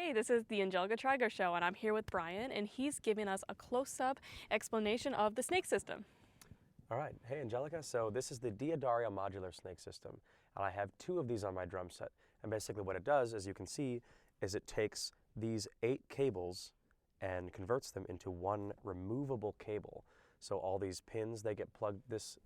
Hey, this is the Angelica Trigo Show, and I'm here with Bryan, and he's giving us a close-up explanation of the snake system. All right. Hey, Angelica. So this is the Diodaria modular snake system, and I have two of these on my drum set. And basically what it does, as you can see, is it takes these 8 cables and converts them into one removable cable. So all these pins, they get plugged,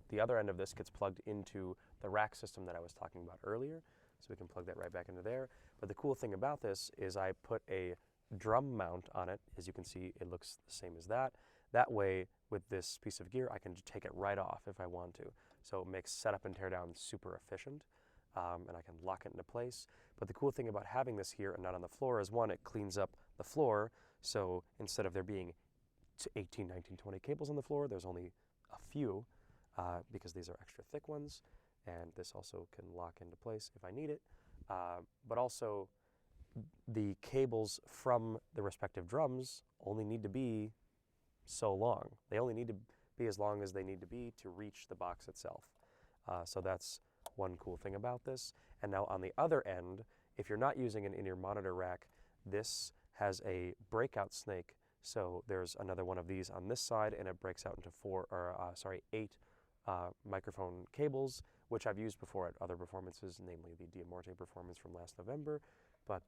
the other end of this gets plugged into the rack system that I was talking about earlier. So we can plug that right back into there. But the cool thing about this is I put a drum mount on it. As you can see, it looks the same as that. That way, with this piece of gear, I can just take it right off if I want to. So it makes setup and teardown super efficient, and I can lock it into place. But the cool thing about having this here and not on the floor is, one, it cleans up the floor. So instead of there being 18, 19, 20 cables on the floor, there's only a few because these are extra thick ones. And this also can lock into place if I need it. But also, the cables from the respective drums only need to be so long. They only need to be as long as they need to be to reach the box itself. So that's one cool thing about this. And now on the other end, if you're not using an in-ear monitor rack, this has a breakout snake. So there's another one of these on this side, and it breaks out into 8 microphone cables, which I've used before at other performances, namely the Diamorte performance from last November. But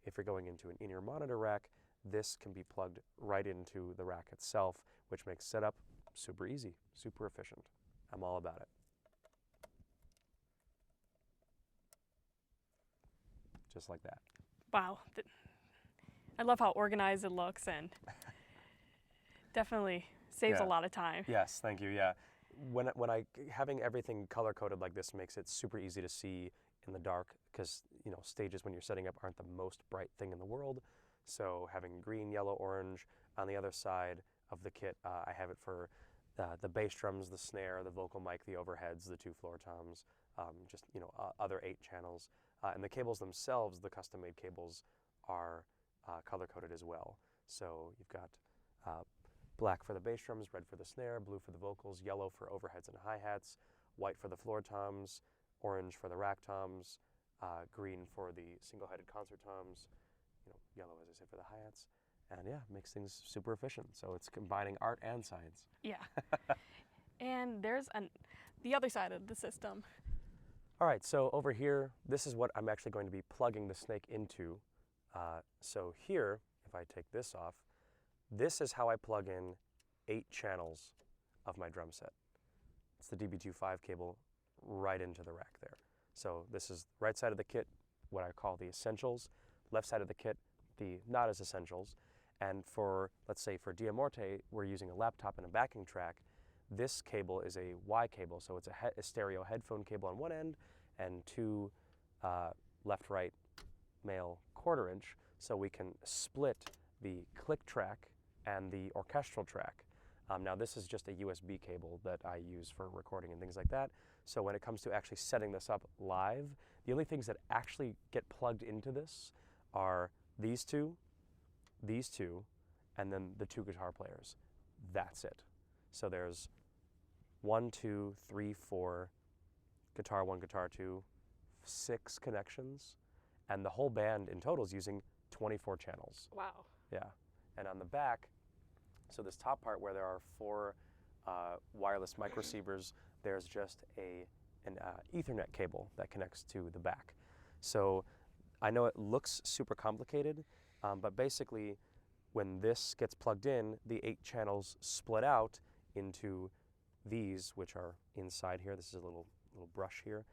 if you're going into an in-ear monitor rack, this can be plugged right into the rack itself, which makes setup super easy, super efficient. I'm all about it. Just like that. Wow. I love how organized it looks, and definitely saves a lot of time. Yes, thank you. Yeah. Having everything color coded like this makes it super easy to see in the dark, because stages when you're setting up aren't the most bright thing in the world. So having green, yellow, orange on the other side of the kit, I have it for the bass drums, the snare, the vocal mic, the overheads, the 2 floor toms, other 8 channels, and the cables themselves, the custom-made cables, are color coded as well. So you've got black for the bass drums, red for the snare, blue for the vocals, yellow for overheads and hi-hats, white for the floor toms, orange for the rack toms, green for the single-headed concert toms, yellow, as I said, for the hi-hats. And yeah, makes things super efficient. So it's combining art and science. Yeah. And there's the other side of the system. All right, so over here, this is what I'm actually going to be plugging the snake into. So here, if I take this off, this is how I plug in 8 channels of my drum set. It's the DB25 cable right into the rack there. So this is right side of the kit, what I call the essentials. Left side of the kit, the not as essentials. And for, let's say for Diamorte, we're using a laptop and a backing track. This cable is a Y cable, so it's a stereo headphone cable on one end and 2 left-right male 1/4 inch, so we can split the click track and the orchestral track. Now this is just a USB cable that I use for recording and things like that. So when it comes to actually setting this up live, the only things that actually get plugged into this are these two, and then the 2 guitar players. That's it. So there's 1, 2, 3, 4, guitar 1, guitar 2, 6 connections, and the whole band in total is using 24 channels. Wow. Yeah. And on the back, so this top part where there are 4 wireless mic receivers, there's just an Ethernet cable that connects to the back. So I know it looks super complicated, but basically when this gets plugged in, the 8 channels split out into these, which are inside here. This is a little brush here.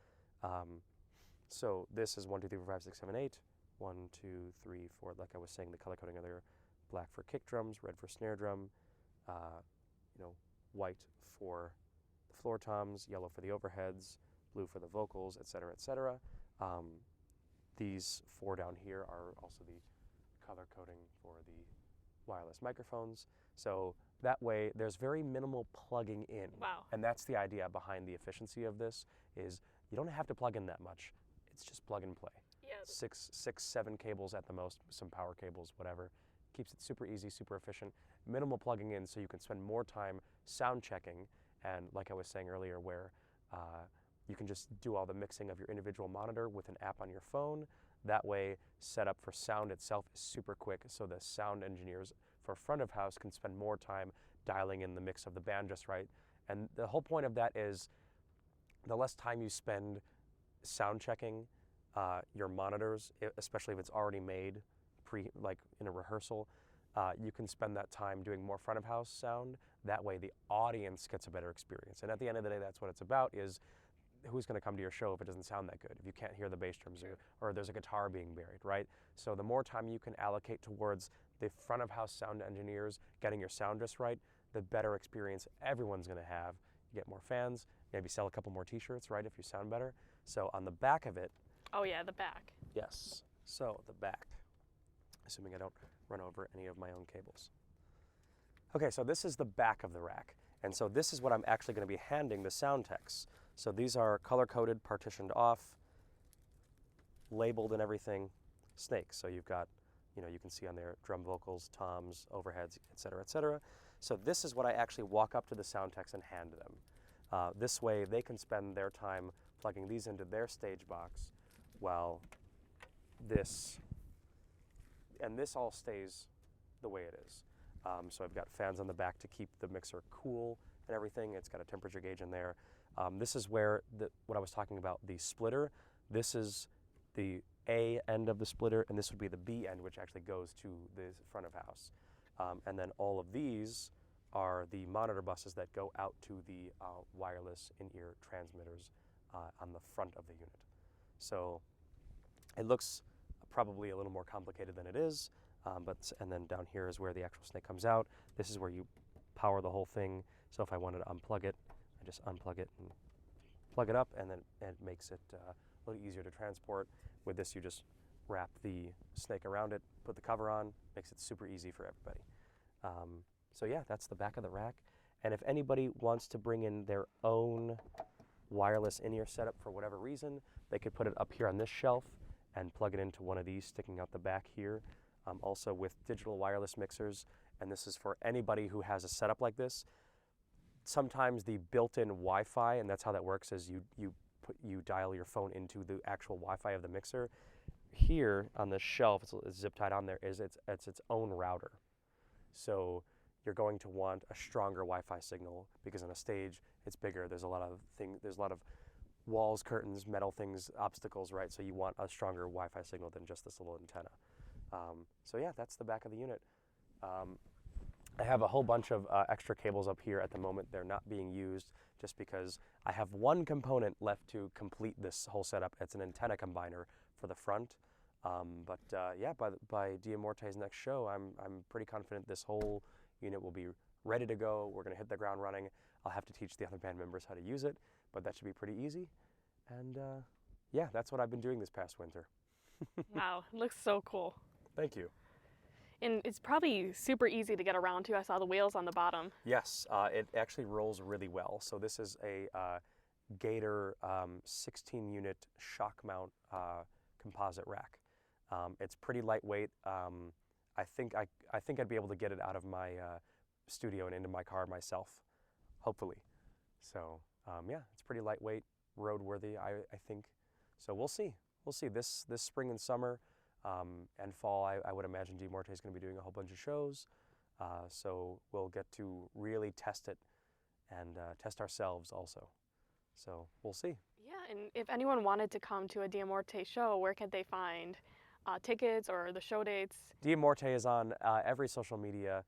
So this is 1, 2, 3, 4, 5, 6, 7, 8. 1, 2, 3, 4, like I was saying, the color coding earlier. Black for kick drums, red for snare drum, white for the floor toms, yellow for the overheads, blue for the vocals, etc., etc. These 4 down here are also the color coding for the wireless microphones. So that way there's very minimal plugging in. Wow. And that's the idea behind the efficiency of this, is you don't have to plug in that much. It's just plug and play. Yeah. 6, 7 cables at the most, some power cables, whatever. Keeps it super easy, super efficient. Minimal plugging in, so you can spend more time sound checking. And like I was saying earlier, where you can just do all the mixing of your individual monitor with an app on your phone. That way, setup for sound itself is super quick, so the sound engineers for front of house can spend more time dialing in the mix of the band just right. And the whole point of that is the less time you spend sound checking your monitors, especially if it's already made like in a rehearsal, you can spend that time doing more front of house sound. That way the audience gets a better experience. And at the end of the day, that's what it's about, is who's going to come to your show if it doesn't sound that good, if you can't hear the bass drums or there's a guitar being buried, right? So the more time you can allocate towards the front of house sound engineers getting your sound just right, the better experience everyone's going to have. You get more fans, maybe sell a couple more t-shirts, right, if you sound better. So on the back of it. Oh yeah, the back. Yes, so the back, assuming I don't run over any of my own cables. Okay, so this is the back of the rack. And so this is what I'm actually going to be handing the sound techs. So these are color-coded, partitioned off, labeled and everything, snakes. So you've got, you can see on there drum vocals, toms, overheads, et cetera, et cetera. So this is what I actually walk up to the sound techs and hand to them. This way they can spend their time plugging these into their stage box while this all stays the way it is. So I've got fans on the back to keep the mixer cool and everything. It's got a temperature gauge in there. This is where what I was talking about, the splitter. This is the A end of the splitter, and this would be the B end, which actually goes to the front of house. And then all of these are the monitor buses that go out to the wireless in-ear transmitters on the front of the unit. So it looks probably a little more complicated than it is, and then down here is where the actual snake comes out. This is where you power the whole thing. So if I wanted to unplug it, I just unplug it and plug it up, and then it makes it a little easier to transport. With this, you just wrap the snake around it, put the cover on, makes it super easy for everybody. So yeah, that's the back of the rack. And if anybody wants to bring in their own wireless in-ear setup for whatever reason, they could put it up here on this shelf and plug it into one of these sticking out the back here. Also with digital wireless mixers, and this is for anybody who has a setup like this. Sometimes the built-in Wi-Fi, and that's how that works, is you dial your phone into the actual Wi-Fi of the mixer. Here on the shelf, it's zip tied on there, is it's its own router. So you're going to want a stronger Wi-Fi signal because on a stage it's bigger. There's a lot of walls, curtains, metal things, obstacles, right? So you want a stronger Wi-Fi signal than just this little antenna. So yeah, that's the back of the unit. I have a whole bunch of extra cables up here at the moment. They're not being used just because I have one component left to complete this whole setup. It's an antenna combiner for the front. Yeah, by Diamorte's next show, I'm pretty confident this whole unit will be ready to go. We're gonna hit the ground running. I'll have to teach the other band members how to use it, but that should be pretty easy. And yeah, that's what I've been doing this past winter. Wow, it looks so cool. Thank you. And it's probably super easy to get around too. I saw the wheels on the bottom. Yes, it actually rolls really well. So this is a Gator 16-unit shock mount composite rack. It's pretty lightweight. I think I'd be able to get it out of my studio and into my car myself, hopefully. So yeah, it's pretty lightweight, roadworthy, I think. So we'll see. We'll see. This spring and summer and fall, I would imagine Diamorte is going to be doing a whole bunch of shows. So we'll get to really test it and test ourselves also. So we'll see. Yeah, and if anyone wanted to come to a Diamorte show, where can they find tickets or the show dates? Diamorte is on every social media,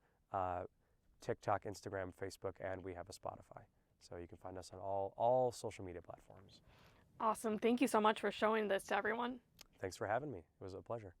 TikTok, Instagram, Facebook, and we have a Spotify. So you can find us on all social media platforms. Awesome. Thank you so much for showing this to everyone. Thanks for having me. It was a pleasure.